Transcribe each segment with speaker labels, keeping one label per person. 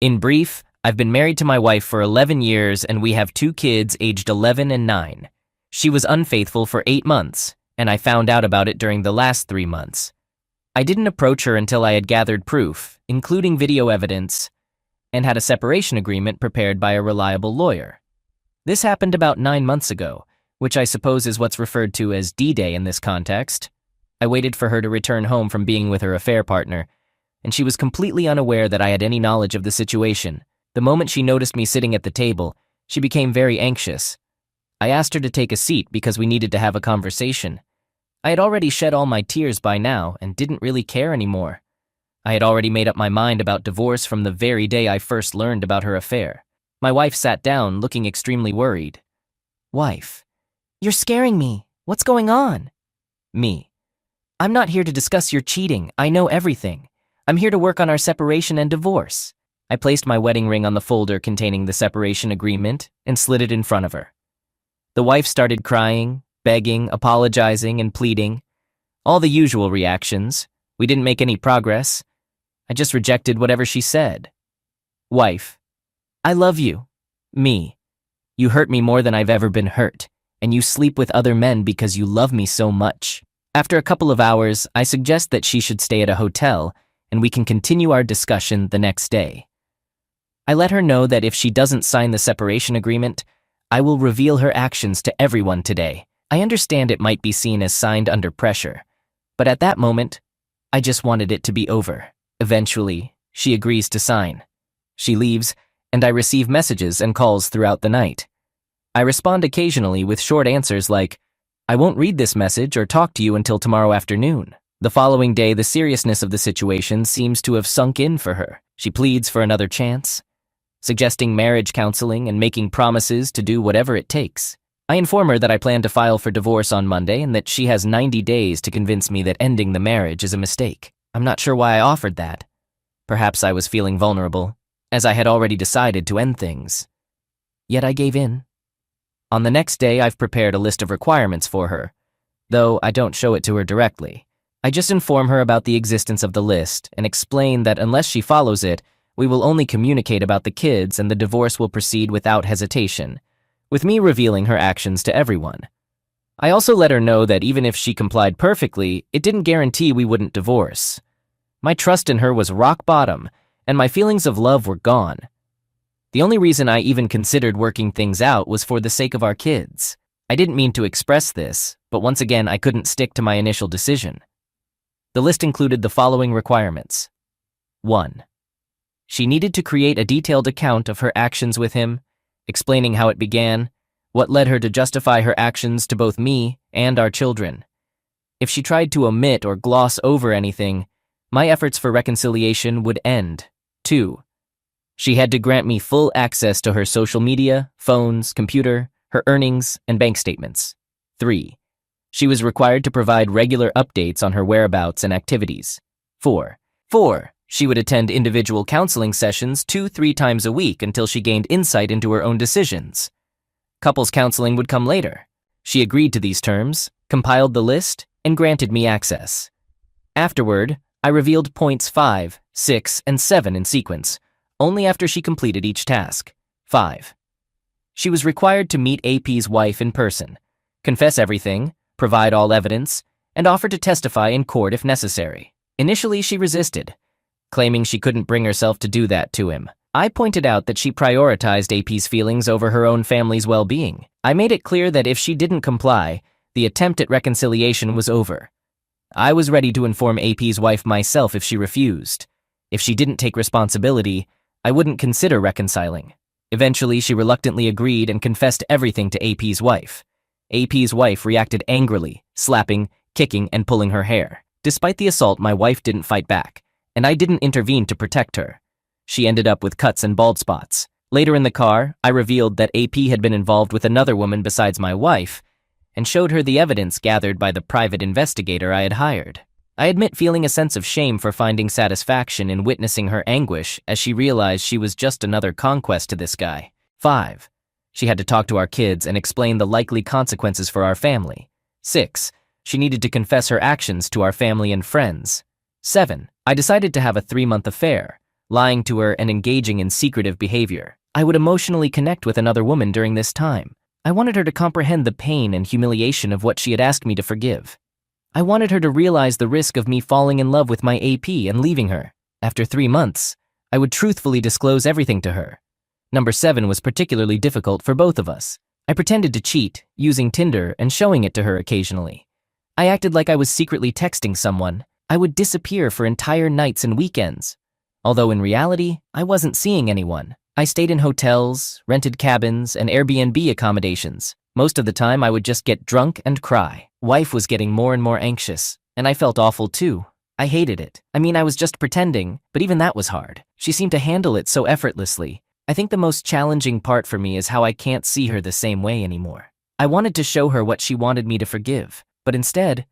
Speaker 1: In brief, I've been married to my wife for 11 years and we have 2 kids aged 11 and 9. She was unfaithful for 8 months, and I found out about it during the last 3 months. I didn't approach her until I had gathered proof, including video evidence, and had a separation agreement prepared by a reliable lawyer. This happened about 9 months ago, which I suppose is what's referred to as D-Day in this context. I waited for her to return home from being with her affair partner, and she was completely unaware that I had any knowledge of the situation. The moment she noticed me sitting at the table, she became very anxious. I asked her to take a seat because we needed to have a conversation. I had already shed all my tears by now and didn't really care anymore. I had already made up my mind about divorce from the very day I first learned about her affair. My wife sat down, looking extremely worried. Wife: You're scaring me. What's going on? Me: I'm not here to discuss your cheating. I know everything. I'm here to work on our separation and divorce. I placed my wedding ring on the folder containing the separation agreement and slid it in front of her. The wife started crying, begging, apologizing, and pleading. All the usual reactions. We didn't make any progress. I just rejected whatever she said. Wife: I love you. Me: You hurt me more than I've ever been hurt, and you sleep with other men because you love me so much. After a couple of hours, I suggest that she should stay at a hotel and we can continue our discussion the next day. I let her know that if she doesn't sign the separation agreement, I will reveal her actions to everyone today. I understand it might be seen as signed under pressure, but at that moment, I just wanted it to be over. Eventually, she agrees to sign. She leaves, and I receive messages and calls throughout the night. I respond occasionally with short answers like, I won't read this message or talk to you until tomorrow afternoon. The following day, the seriousness of the situation seems to have sunk in for her. She pleads for another chance, suggesting marriage counseling and making promises to do whatever it takes. I inform her that I plan to file for divorce on Monday and that she has 90 days to convince me that ending the marriage is a mistake. I'm not sure why I offered that. Perhaps I was feeling vulnerable, as I had already decided to end things. Yet I gave in. On the next day, I've prepared a list of requirements for her, though I don't show it to her directly. I just inform her about the existence of the list and explain that unless she follows it, we will only communicate about the kids and the divorce will proceed without hesitation, with me revealing her actions to everyone. I also let her know that even if she complied perfectly, it didn't guarantee we wouldn't divorce. My trust in her was rock bottom, and my feelings of love were gone. The only reason I even considered working things out was for the sake of our kids. I didn't mean to express this, but once again I couldn't stick to my initial decision. The list included the following requirements. 1. She needed to create a detailed account of her actions with him, explaining how it began, what led her to justify her actions to both me and our children. If she tried to omit or gloss over anything, my efforts for reconciliation would end. 2. She had to grant me full access to her social media, phones, computer, her earnings, and bank statements. 3. She was required to provide regular updates on her whereabouts and activities. 4. She would attend individual counseling sessions 2-3 times a week until she gained insight into her own decisions. Couples counseling would come later. She agreed to these terms, compiled the list, and granted me access. Afterward, I revealed points 5, 6, and 7 in sequence, only after she completed each task. 5. She was required to meet AP's wife in person, confess everything, provide all evidence, and offer to testify in court if necessary. Initially, she resisted, claiming she couldn't bring herself to do that to him. I pointed out that she prioritized AP's feelings over her own family's well-being. I made it clear that if she didn't comply, the attempt at reconciliation was over. I was ready to inform AP's wife myself if she refused. If she didn't take responsibility, I wouldn't consider reconciling. Eventually, she reluctantly agreed and confessed everything to AP's wife. AP's wife reacted angrily, slapping, kicking, and pulling her hair. Despite the assault, my wife didn't fight back, and I didn't intervene to protect her. She ended up with cuts and bald spots. Later in the car, I revealed that AP had been involved with another woman besides my wife, and showed her the evidence gathered by the private investigator I had hired. I admit feeling a sense of shame for finding satisfaction in witnessing her anguish as she realized she was just another conquest to this guy. 5. She had to talk to our kids and explain the likely consequences for our family. 6. She needed to confess her actions to our family and friends. 7. I decided to have a 3-month affair, lying to her and engaging in secretive behavior. I would emotionally connect with another woman during this time. I wanted her to comprehend the pain and humiliation of what she had asked me to forgive. I wanted her to realize the risk of me falling in love with my AP and leaving her. After 3 months, I would truthfully disclose everything to her. Number 7 was particularly difficult for both of us. I pretended to cheat, using Tinder and showing it to her occasionally. I acted like I was secretly texting someone. I would disappear for entire nights and weekends. Although in reality, I wasn't seeing anyone. I stayed in hotels, rented cabins, and Airbnb accommodations. Most of the time, I would just get drunk and cry. Wife was getting more and more anxious, and I felt awful too. I hated it. I mean, I was just pretending, but even that was hard. She seemed to handle it so effortlessly. I think the most challenging part for me is how I can't see her the same way anymore. I wanted to show her what she wanted me to forgive, but instead,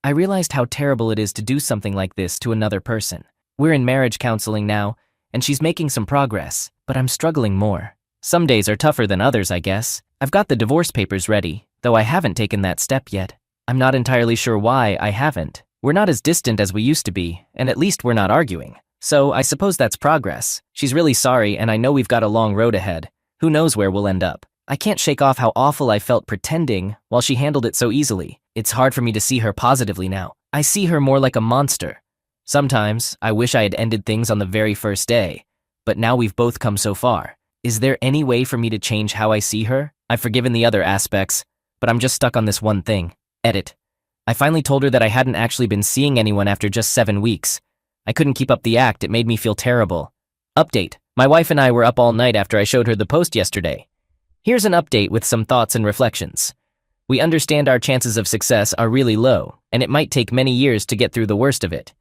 Speaker 1: I realized how terrible it is to do something like this to another person. We're in marriage counseling now, and she's making some progress, but I'm struggling more. Some days are tougher than others, I guess. I've got the divorce papers ready, though I haven't taken that step yet. I'm not entirely sure why I haven't. We're not as distant as we used to be, and at least we're not arguing. So I suppose that's progress. She's really sorry, and I know we've got a long road ahead. Who knows where we'll end up? I can't shake off how awful I felt pretending while she handled it so easily. It's hard for me to see her positively now. I see her more like a monster. Sometimes, I wish I had ended things on the very first day, but now we've both come so far. Is there any way for me to change how I see her? I've forgiven the other aspects, but I'm just stuck on this one thing. Edit. I finally told her that I hadn't actually been seeing anyone after just 7 weeks. I couldn't keep up the act, it made me feel terrible. Update. My wife and I were up all night after I showed her the post yesterday. Here's an update with some thoughts and reflections. We understand our chances of success are really low, and it might take many years to get through the worst of it.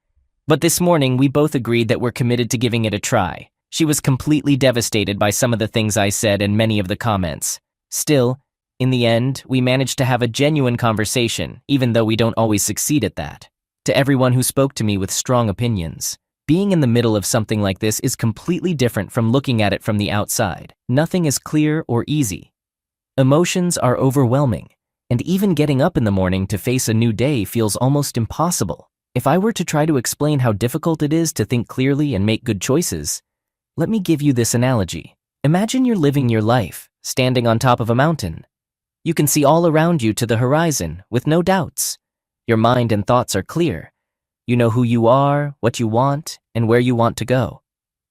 Speaker 1: But this morning, we both agreed that we're committed to giving it a try. She was completely devastated by some of the things I said and many of the comments. Still, in the end, we managed to have a genuine conversation, even though we don't always succeed at that. To everyone who spoke to me with strong opinions, being in the middle of something like this is completely different from looking at it from the outside. Nothing is clear or easy. Emotions are overwhelming, and even getting up in the morning to face a new day feels almost impossible. If I were to try to explain how difficult it is to think clearly and make good choices, let me give you this analogy. Imagine you're living your life, standing on top of a mountain. You can see all around you to the horizon, with no doubts. Your mind and thoughts are clear. You know who you are, what you want, and where you want to go.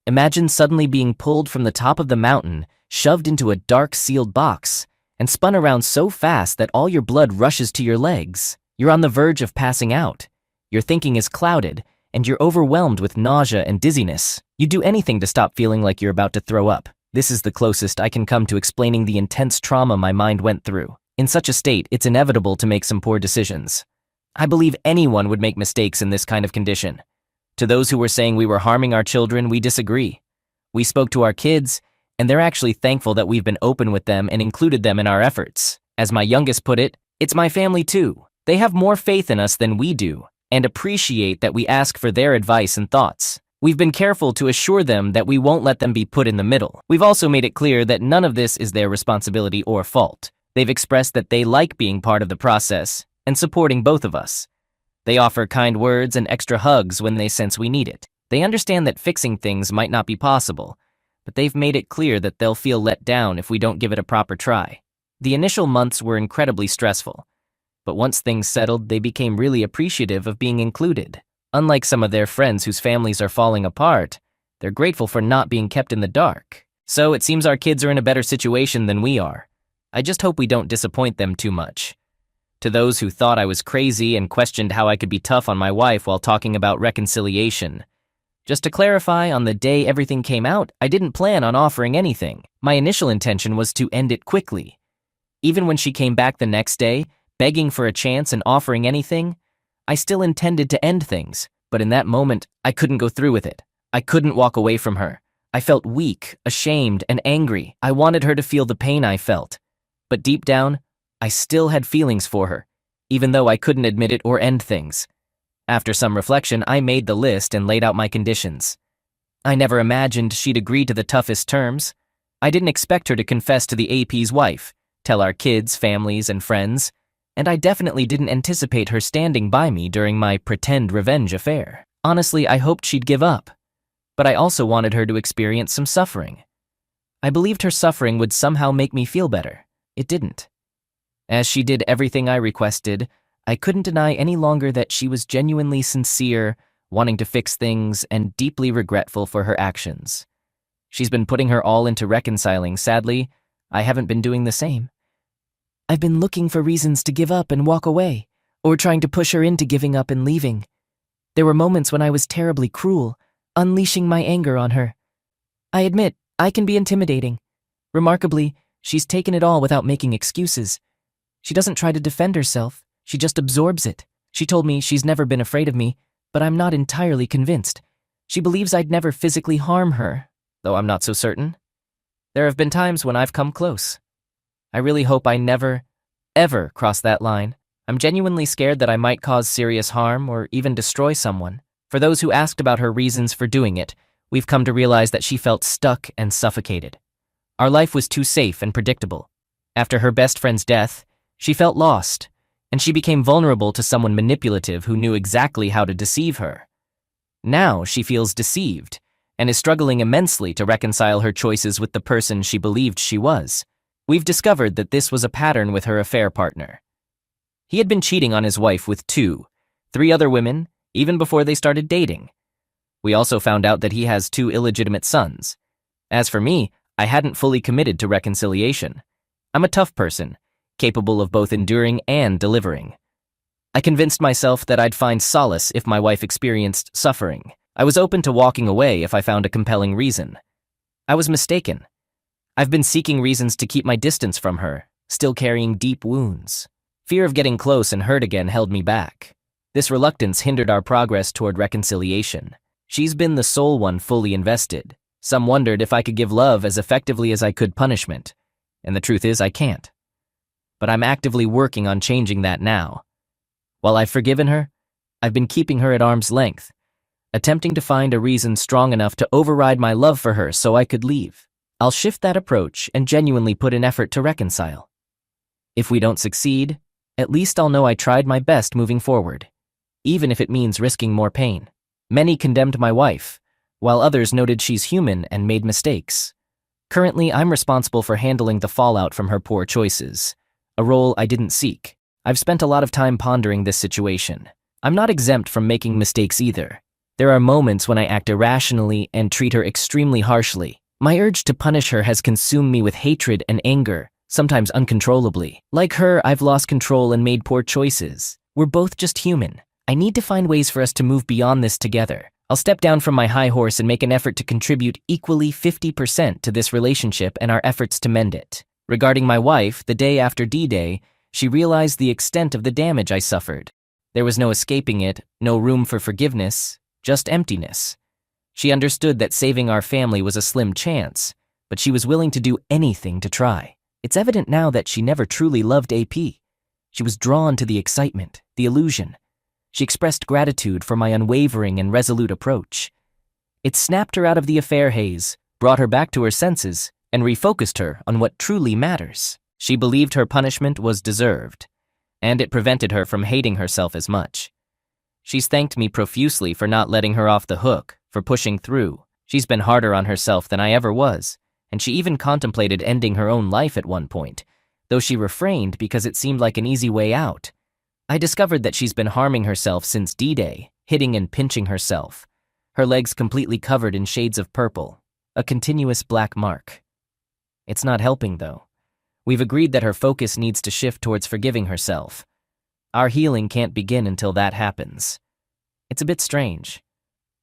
Speaker 1: Imagine suddenly being pulled from the top of the mountain, shoved into a dark sealed box, and spun around so fast that all your blood rushes to your legs. You're on the verge of passing out. Your thinking is clouded, and you're overwhelmed with nausea and dizziness. You do anything to stop feeling like you're about to throw up. This is the closest I can come to explaining the intense trauma my mind went through. In such a state, it's inevitable to make some poor decisions. I believe anyone would make mistakes in this kind of condition. To those who were saying we were harming our children, we disagree. We spoke to our kids, and they're actually thankful that we've been open with them and included them in our efforts. As my youngest put it, it's my family too. They have more faith in us than we do, and appreciate that we ask for their advice and thoughts. We've been careful to assure them that we won't let them be put in the middle. We've also made it clear that none of this is their responsibility or fault. They've expressed that they like being part of the process and supporting both of us. They offer kind words and extra hugs when they sense we need it. They understand that fixing things might not be possible, but they've made it clear that they'll feel let down if we don't give it a proper try. The initial months were incredibly stressful, but once things settled, they became really appreciative of being included. Unlike some of their friends whose families are falling apart, they're grateful for not being kept in the dark. So it seems our kids are in a better situation than we are. I just hope we don't disappoint them too much. To those who thought I was crazy and questioned how I could be tough on my wife while talking about reconciliation, just to clarify, on the day everything came out, I didn't plan on offering anything. My initial intention was to end it quickly. Even when she came back the next day, begging for a chance and offering anything, I still intended to end things, but in that moment, I couldn't go through with it. I couldn't walk away from her. I felt weak, ashamed, and angry. I wanted her to feel the pain I felt. But deep down, I still had feelings for her, even though I couldn't admit it or end things. After some reflection, I made the list and laid out my conditions. I never imagined she'd agree to the toughest terms. I didn't expect her to confess to the AP's wife, tell our kids, families, and friends, and I definitely didn't anticipate her standing by me during my pretend revenge affair. Honestly, I hoped she'd give up. But I also wanted her to experience some suffering. I believed her suffering would somehow make me feel better. It didn't. As she did everything I requested, I couldn't deny any longer that she was genuinely sincere, wanting to fix things, and deeply regretful for her actions. She's been putting her all into reconciling. Sadly, I haven't been doing the same. I've been looking for reasons to give up and walk away, or trying to push her into giving up and leaving. There were moments when I was terribly cruel, unleashing my anger on her. I admit, I can be intimidating. Remarkably, she's taken it all without making excuses. She doesn't try to defend herself, she just absorbs it. She told me she's never been afraid of me, but I'm not entirely convinced. She believes I'd never physically harm her, though I'm not so certain. There have been times when I've come close. I really hope I never, ever cross that line. I'm genuinely scared that I might cause serious harm or even destroy someone. For those who asked about her reasons for doing it, we've come to realize that she felt stuck and suffocated. Our life was too safe and predictable. After her best friend's death, she felt lost, and she became vulnerable to someone manipulative who knew exactly how to deceive her. Now she feels deceived and is struggling immensely to reconcile her choices with the person she believed she was. We've discovered that this was a pattern with her affair partner. He had been cheating on his wife with 2, 3 other women, even before they started dating. We also found out that he has 2 illegitimate sons. As for me, I hadn't fully committed to reconciliation. I'm a tough person, capable of both enduring and delivering. I convinced myself that I'd find solace if my wife experienced suffering. I was open to walking away if I found a compelling reason. I was mistaken. I've been seeking reasons to keep my distance from her, still carrying deep wounds. Fear of getting close and hurt again held me back. This reluctance hindered our progress toward reconciliation. She's been the sole one fully invested. Some wondered if I could give love as effectively as I could punishment, and the truth is I can't. But I'm actively working on changing that now. While I've forgiven her, I've been keeping her at arm's length, attempting to find a reason strong enough to override my love for her so I could leave. I'll shift that approach and genuinely put an effort to reconcile. If we don't succeed, at least I'll know I tried my best moving forward, even if it means risking more pain. Many condemned my wife, while others noted she's human and made mistakes. Currently, I'm responsible for handling the fallout from her poor choices, a role I didn't seek. I've spent a lot of time pondering this situation. I'm not exempt from making mistakes either. There are moments when I act irrationally and treat her extremely harshly. My urge to punish her has consumed me with hatred and anger, sometimes uncontrollably. Like her, I've lost control and made poor choices. We're both just human. I need to find ways for us to move beyond this together. I'll step down from my high horse and make an effort to contribute equally 50% to this relationship and our efforts to mend it. Regarding my wife, the day after D-Day, she realized the extent of the damage I suffered. There was no escaping it, no room for forgiveness, just emptiness. She understood that saving our family was a slim chance, but she was willing to do anything to try. It's evident now that she never truly loved AP. She was drawn to the excitement, the illusion. She expressed gratitude for my unwavering and resolute approach. It snapped her out of the affair haze, brought her back to her senses, and refocused her on what truly matters. She believed her punishment was deserved, and it prevented her from hating herself as much. She's thanked me profusely for not letting her off the hook, for pushing through. She's been harder on herself than I ever was, and she even contemplated ending her own life at one point, though she refrained because it seemed like an easy way out. I discovered that she's been harming herself since D-Day, hitting and pinching herself, her legs completely covered in shades of purple, a continuous black mark. It's not helping, though. We've agreed that her focus needs to shift towards forgiving herself. Our healing can't begin until that happens. It's a bit strange.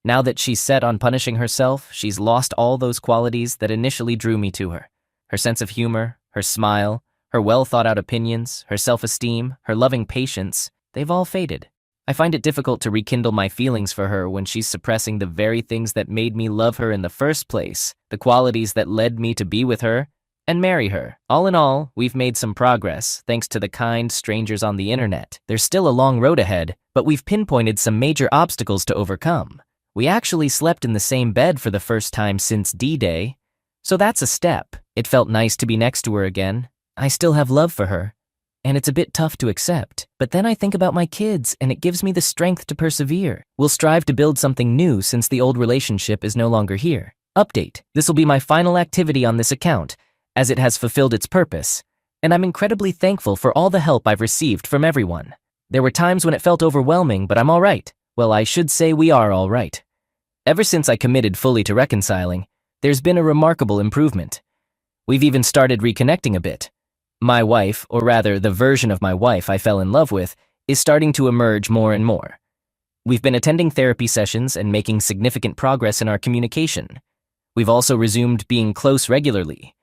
Speaker 1: Now that she's set on punishing herself, she's lost all those qualities that initially drew me to her. Her sense of humor, her smile, her well-thought-out opinions, her self-esteem, her loving patience, they've all faded. I find it difficult to rekindle my feelings for her when she's suppressing the very things that made me love her in the first place, the qualities that led me to be with her and marry her. All in all, we've made some progress, thanks to the kind strangers on the internet. There's still a long road ahead, but we've pinpointed some major obstacles to overcome. We actually slept in the same bed for the first time since D-Day, so that's a step. It felt nice to be next to her again. I still have love for her, And it's a bit tough to accept, but then I think about my kids and it gives me the strength to persevere. We'll strive to build something new since the old relationship is no longer here. Update. This will be my final activity on this account, as it has fulfilled its purpose, and I'm incredibly thankful for all the help I've received from everyone. There were times when it felt overwhelming, but I'm all right. Well, I should say we are all right. Ever since I committed fully to reconciling, there's been a remarkable improvement. We've even started reconnecting a bit. My wife, or rather the version of my wife I fell in love with, is starting to emerge more and more. We've been attending therapy sessions and making significant progress in our communication. We've also resumed being close regularly.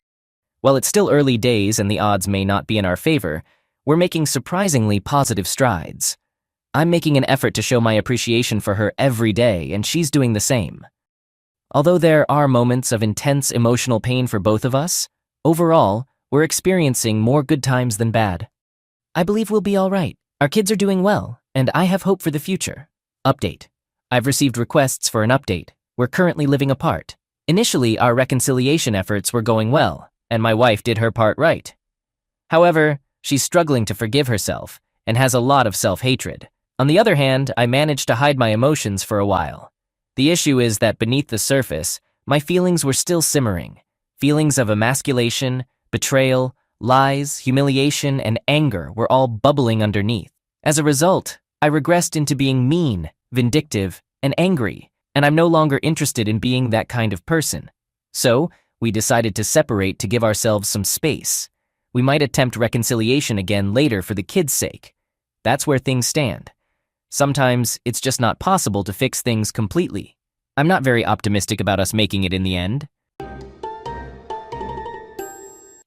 Speaker 1: While it's still early days and the odds may not be in our favor, we're making surprisingly positive strides. I'm making an effort to show my appreciation for her every day, and she's doing the same. Although there are moments of intense emotional pain for both of us, overall, we're experiencing more good times than bad. I believe we'll be all right. Our kids are doing well, and I have hope for the future. Update. I've received requests for an update. We're currently living apart. Initially, our reconciliation efforts were going well, and my wife did her part right. However, she's struggling to forgive herself and has a lot of self-hatred. On the other hand, I managed to hide my emotions for a while. The issue is that beneath the surface, my feelings were still simmering. Feelings of emasculation, betrayal, lies, humiliation, and anger were all bubbling underneath. As a result, I regressed into being mean, vindictive, and angry, and I'm no longer interested in being that kind of person. So, we decided to separate to give ourselves some space. We might attempt reconciliation again later for the kids' sake. That's where things stand. Sometimes, it's just not possible to fix things completely. I'm not very optimistic about us making it in the end.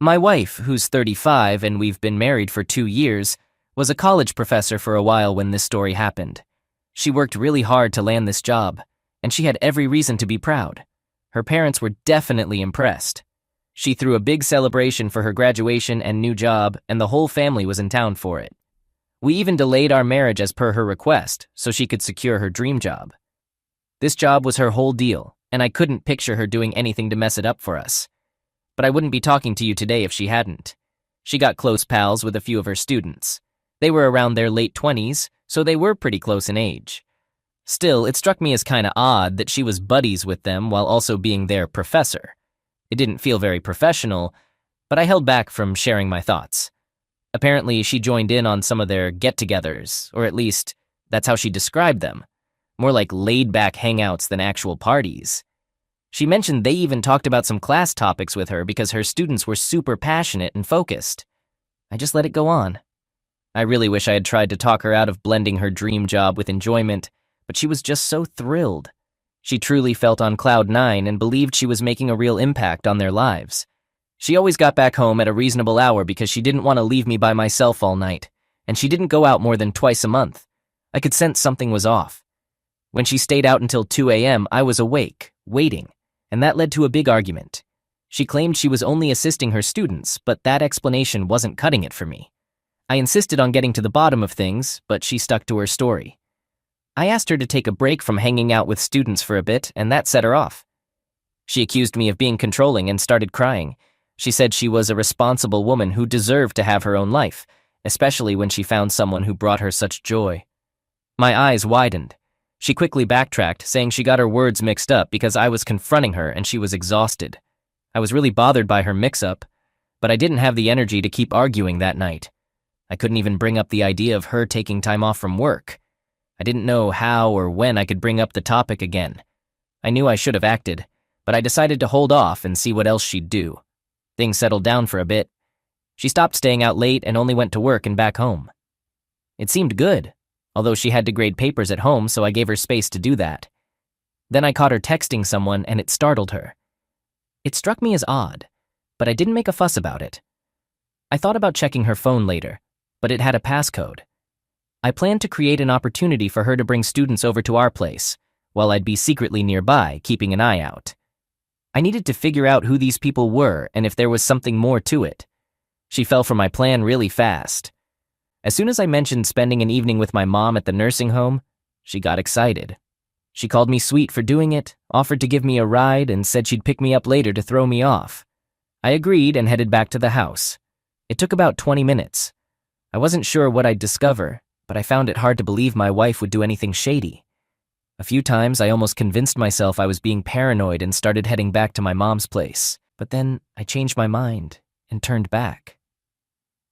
Speaker 1: My wife, who's 35 and we've been married for 2 years, was a college professor for a while when this story happened. She worked really hard to land this job, and she had every reason to be proud. Her parents were definitely impressed. She threw a big celebration for her graduation and new job, and the whole family was in town for it. We even delayed our marriage as per her request, so she could secure her dream job. This job was her whole deal, and I couldn't picture her doing anything to mess it up for us. But I wouldn't be talking to you today if she hadn't. She got close pals with a few of her students. They were around their late 20s, so they were pretty close in age. Still, it struck me as kinda odd that she was buddies with them while also being their professor. It didn't feel very professional, but I held back from sharing my thoughts. Apparently, she joined in on some of their get-togethers, or at least, that's how she described them. More like laid-back hangouts than actual parties. She mentioned they even talked about some class topics with her because her students were super passionate and focused. I just let it go on. I really wish I had tried to talk her out of blending her dream job with enjoyment, but she was just so thrilled. She truly felt on cloud 9 and believed she was making a real impact on their lives. She always got back home at a reasonable hour because she didn't want to leave me by myself all night, and she didn't go out more than twice a month. I could sense something was off. When she stayed out until 2 a.m., I was awake, waiting, and that led to a big argument. She claimed she was only assisting her students, but that explanation wasn't cutting it for me. I insisted on getting to the bottom of things, but she stuck to her story. I asked her to take a break from hanging out with students for a bit, and that set her off. She accused me of being controlling and started crying. She said she was a responsible woman who deserved to have her own life, especially when she found someone who brought her such joy. My eyes widened. She quickly backtracked, saying she got her words mixed up because I was confronting her and she was exhausted. I was really bothered by her mix-up, but I didn't have the energy to keep arguing that night. I couldn't even bring up the idea of her taking time off from work. I didn't know how or when I could bring up the topic again. I knew I should have acted, but I decided to hold off and see what else she'd do. Things settled down for a bit. She stopped staying out late and only went to work and back home. It seemed good, although she had to grade papers at home, so I gave her space to do that. Then I caught her texting someone and it startled her. It struck me as odd, but I didn't make a fuss about it. I thought about checking her phone later, but it had a passcode. I planned to create an opportunity for her to bring students over to our place, while I'd be secretly nearby, keeping an eye out. I needed to figure out who these people were and if there was something more to it. She fell for my plan really fast. As soon as I mentioned spending an evening with my mom at the nursing home, she got excited. She called me sweet for doing it, offered to give me a ride, and said she'd pick me up later to throw me off. I agreed and headed back to the house. It took about 20 minutes. I wasn't sure what I'd discover, but I found it hard to believe my wife would do anything shady. A few times I almost convinced myself I was being paranoid and started heading back to my mom's place, but then I changed my mind and turned back.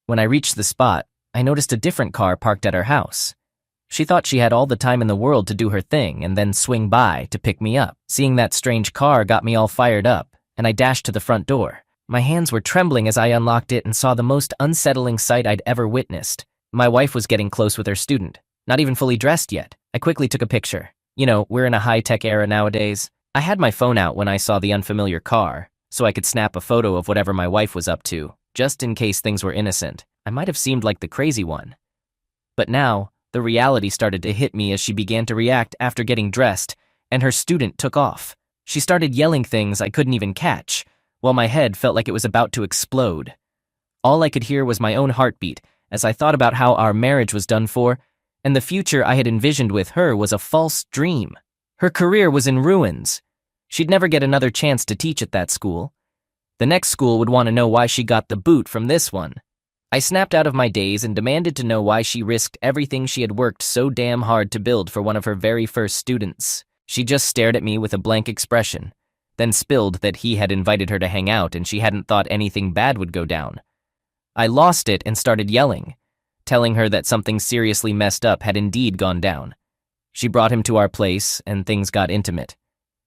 Speaker 1: When I reached the spot, I noticed a different car parked at her house. She thought she had all the time in the world to do her thing and then swing by to pick me up. Seeing that strange car got me all fired up, and I dashed to the front door. My hands were trembling as I unlocked it and saw the most unsettling sight I'd ever witnessed. My wife was getting close with her student, not even fully dressed yet. I quickly took a picture. You know, we're in a high-tech era nowadays. I had my phone out when I saw the unfamiliar car, so I could snap a photo of whatever my wife was up to, just in case things were innocent. I might have seemed like the crazy one. But now, the reality started to hit me as she began to react after getting dressed, and her student took off. She started yelling things I couldn't even catch, while my head felt like it was about to explode. All I could hear was my own heartbeat as I thought about how our marriage was done for, and the future I had envisioned with her was a false dream. Her career was in ruins. She'd never get another chance to teach at that school. The next school would want to know why she got the boot from this one. I snapped out of my daze and demanded to know why she risked everything she had worked so damn hard to build for one of her very first students. She just stared at me with a blank expression, then spilled that he had invited her to hang out and she hadn't thought anything bad would go down. I lost it and started yelling, telling her that something seriously messed up had indeed gone down. She brought him to our place and things got intimate.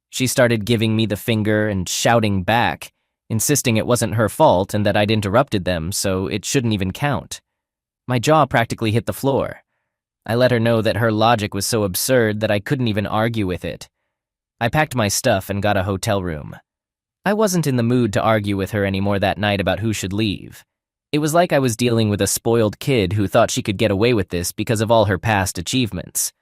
Speaker 1: She started giving me the finger and shouting back, insisting it wasn't her fault and that I'd interrupted them, so it shouldn't even count. My jaw practically hit the floor. I let her know that her logic was so absurd that I couldn't even argue with it. I packed my stuff and got a hotel room. I wasn't in the mood to argue with her anymore that night about who should leave. It was like I was dealing with a spoiled kid who thought she could get away with this because of all her past achievements.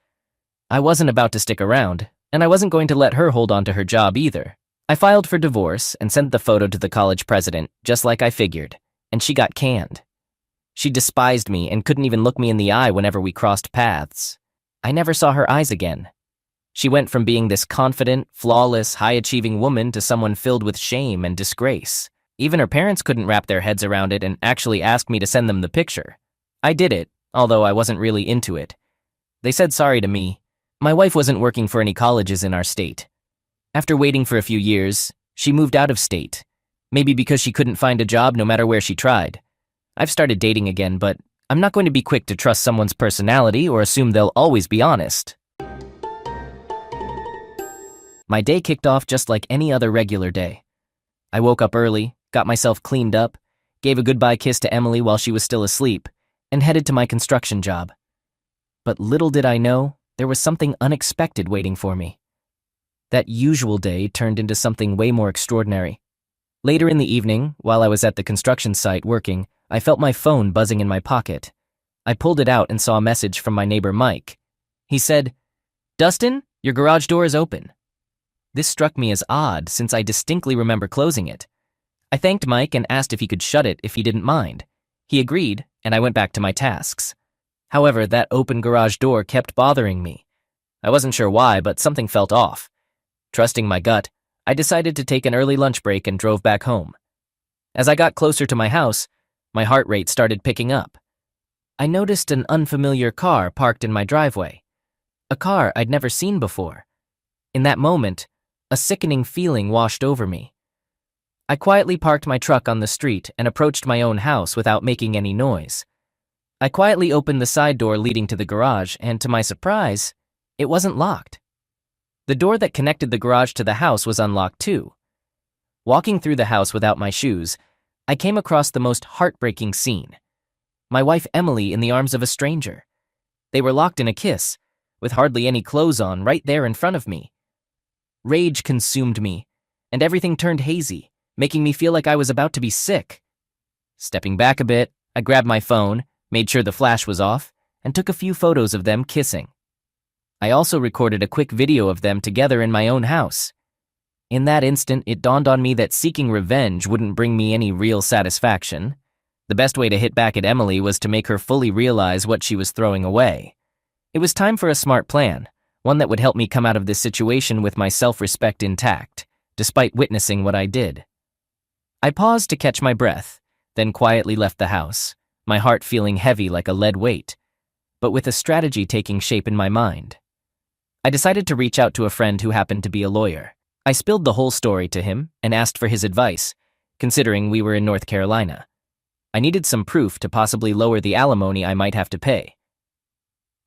Speaker 1: I wasn't about to stick around, and I wasn't going to let her hold on to her job either. I filed for divorce and sent the photo to the college president, just like I figured, and she got canned. She despised me and couldn't even look me in the eye whenever we crossed paths. I never saw her eyes again. She went from being this confident, flawless, high-achieving woman to someone filled with shame and disgrace. Even her parents couldn't wrap their heads around it and actually asked me to send them the picture. I did it, although I wasn't really into it. They said sorry to me. My wife wasn't working for any colleges in our state. After waiting for a few years, she moved out of state. Maybe because she couldn't find a job no matter where she tried. I've started dating again, but I'm not going to be quick to trust someone's personality or assume they'll always be honest. My day kicked off just like any other regular day. I woke up early, got myself cleaned up, gave a goodbye kiss to Emily while she was still asleep, and headed to my construction job. But little did I know, there was something unexpected waiting for me. That usual day turned into something way more extraordinary. Later in the evening, while I was at the construction site working, I felt my phone buzzing in my pocket. I pulled it out and saw a message from my neighbor Mike. He said, "Dustin, your garage door is open." This struck me as odd since I distinctly remember closing it. I thanked Mike and asked if he could shut it if he didn't mind. He agreed, and I went back to my tasks. However, that open garage door kept bothering me. I wasn't sure why, but something felt off. Trusting my gut, I decided to take an early lunch break and drove back home. As I got closer to my house, my heart rate started picking up. I noticed an unfamiliar car parked in my driveway. A car I'd never seen before. In that moment, a sickening feeling washed over me. I quietly parked my truck on the street and approached my own house without making any noise. I quietly opened the side door leading to the garage, and to my surprise, it wasn't locked. The door that connected the garage to the house was unlocked too. Walking through the house without my shoes, I came across the most heartbreaking scene. My wife Emily in the arms of a stranger. They were locked in a kiss, with hardly any clothes on right there in front of me. Rage consumed me, and everything turned hazy, making me feel like I was about to be sick. Stepping back a bit, I grabbed my phone, made sure the flash was off, and took a few photos of them kissing. I also recorded a quick video of them together in my own house. In that instant, it dawned on me that seeking revenge wouldn't bring me any real satisfaction. The best way to hit back at Emily was to make her fully realize what she was throwing away. It was time for a smart plan, one that would help me come out of this situation with my self-respect intact, despite witnessing what I did. I paused to catch my breath, then quietly left the house, my heart feeling heavy like a lead weight, but with a strategy taking shape in my mind. I decided to reach out to a friend who happened to be a lawyer. I spilled the whole story to him and asked for his advice, considering we were in North Carolina. I needed some proof to possibly lower the alimony I might have to pay.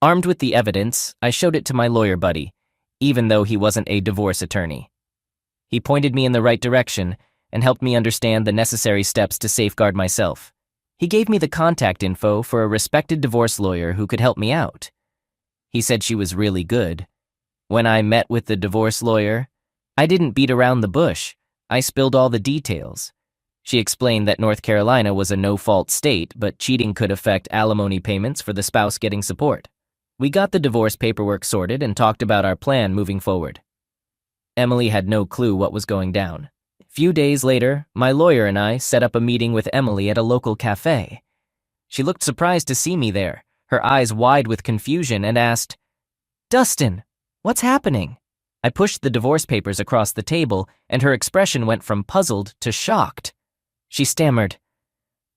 Speaker 1: Armed with the evidence, I showed it to my lawyer buddy, even though he wasn't a divorce attorney. He pointed me in the right direction and helped me understand the necessary steps to safeguard myself. He gave me the contact info for a respected divorce lawyer who could help me out. He said she was really good. When I met with the divorce lawyer, I didn't beat around the bush. I spilled all the details. She explained that North Carolina was a no-fault state, but cheating could affect alimony payments for the spouse getting support. We got the divorce paperwork sorted and talked about our plan moving forward. Emily had no clue what was going down. A few days later, my lawyer and I set up a meeting with Emily at a local cafe. She looked surprised to see me there, her eyes wide with confusion, and asked, "Dustin, what's happening?" I pushed the divorce papers across the table, and her expression went from puzzled to shocked. She stammered,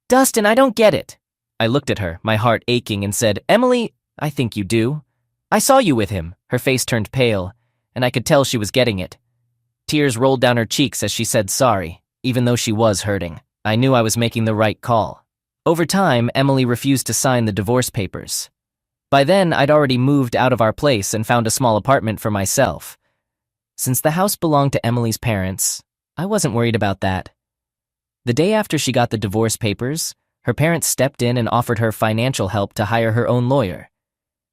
Speaker 1: "Dustin, I don't get it." I looked at her, my heart aching, and said, "Emily, I think you do. I saw you with him." Her face turned pale, and I could tell she was getting it. Tears rolled down her cheeks as she said sorry, even though she was hurting. I knew I was making the right call. Over time, Emily refused to sign the divorce papers. By then, I'd already moved out of our place and found a small apartment for myself. Since the house belonged to Emily's parents, I wasn't worried about that. The day after she got the divorce papers, her parents stepped in and offered her financial help to hire her own lawyer.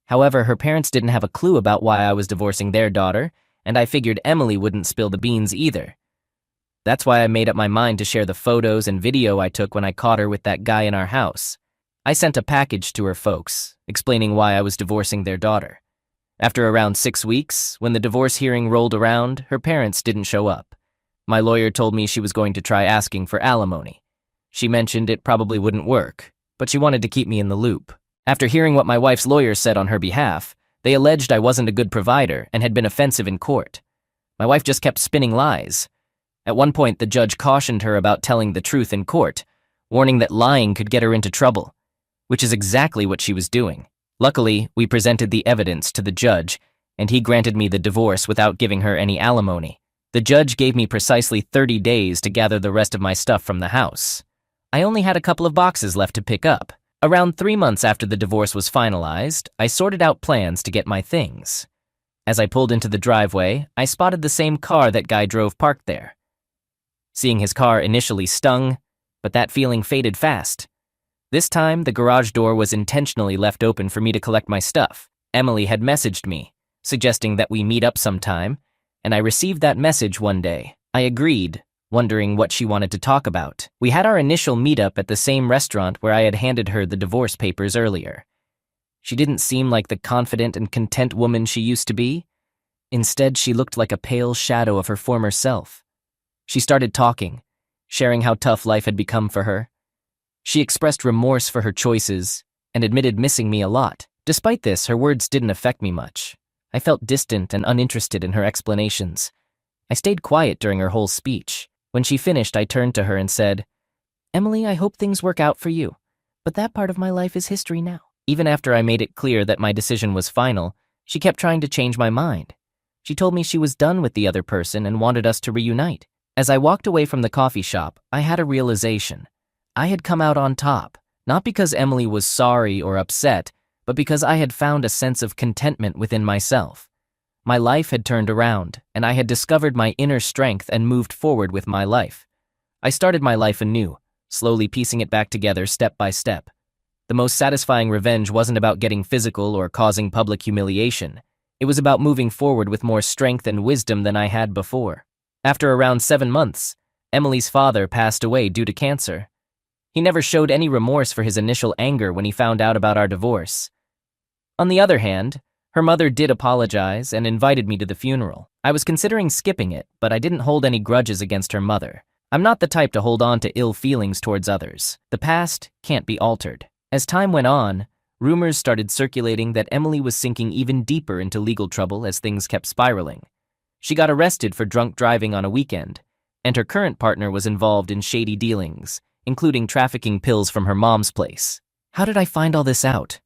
Speaker 1: However, her parents didn't have a clue about why I was divorcing their daughter, and I figured Emily wouldn't spill the beans either. That's why I made up my mind to share the photos and video I took when I caught her with that guy in our house. I sent a package to her folks, explaining why I was divorcing their daughter. After around 6 weeks, when the divorce hearing rolled around, her parents didn't show up. My lawyer told me she was going to try asking for alimony. She mentioned it probably wouldn't work, but she wanted to keep me in the loop. After hearing what my wife's lawyer said on her behalf, they alleged I wasn't a good provider and had been offensive in court. My wife just kept spinning lies. At one point, the judge cautioned her about telling the truth in court, warning that lying could get her into trouble, which is exactly what she was doing. Luckily, we presented the evidence to the judge, and he granted me the divorce without giving her any alimony. The judge gave me precisely 30 days to gather the rest of my stuff from the house. I only had a couple of boxes left to pick up. Around 3 months after the divorce was finalized, I sorted out plans to get my things. As I pulled into the driveway, I spotted the same car that guy drove parked there. Seeing his car initially stung, but that feeling faded fast. This time, the garage door was intentionally left open for me to collect my stuff. Emily had messaged me, suggesting that we meet up sometime, and I received that message one day. I agreed, wondering what she wanted to talk about. We had our initial meetup at the same restaurant where I had handed her the divorce papers earlier. She didn't seem like the confident and content woman she used to be. Instead, she looked like a pale shadow of her former self. She started talking, sharing how tough life had become for her. She expressed remorse for her choices and admitted missing me a lot. Despite this, her words didn't affect me much. I felt distant and uninterested in her explanations. I stayed quiet during her whole speech. When she finished, I turned to her and said, "Emily, I hope things work out for you, but that part of my life is history now." Even after I made it clear that my decision was final, she kept trying to change my mind. She told me she was done with the other person and wanted us to reunite. As I walked away from the coffee shop, I had a realization. I had come out on top, not because Emily was sorry or upset, but because I had found a sense of contentment within myself. My life had turned around, and I had discovered my inner strength and moved forward with my life. I started my life anew, slowly piecing it back together step by step. The most satisfying revenge wasn't about getting physical or causing public humiliation. It was about moving forward with more strength and wisdom than I had before. After around 7 months, Emily's father passed away due to cancer. He never showed any remorse for his initial anger when he found out about our divorce. On the other hand, her mother did apologize and invited me to the funeral. I was considering skipping it, but I didn't hold any grudges against her mother. I'm not the type to hold on to ill feelings towards others. The past can't be altered. As time went on, rumors started circulating that Emily was sinking even deeper into legal trouble as things kept spiraling. She got arrested for drunk driving on a weekend, and her current partner was involved in shady dealings, including trafficking pills from her mom's place. How did I find all this out?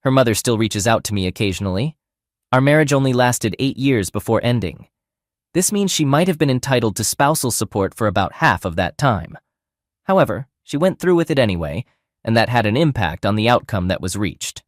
Speaker 1: Her mother still reaches out to me occasionally. Our marriage only lasted 8 years before ending. This means she might have been entitled to spousal support for about half of that time. However, she went through with it anyway, and that had an impact on the outcome that was reached.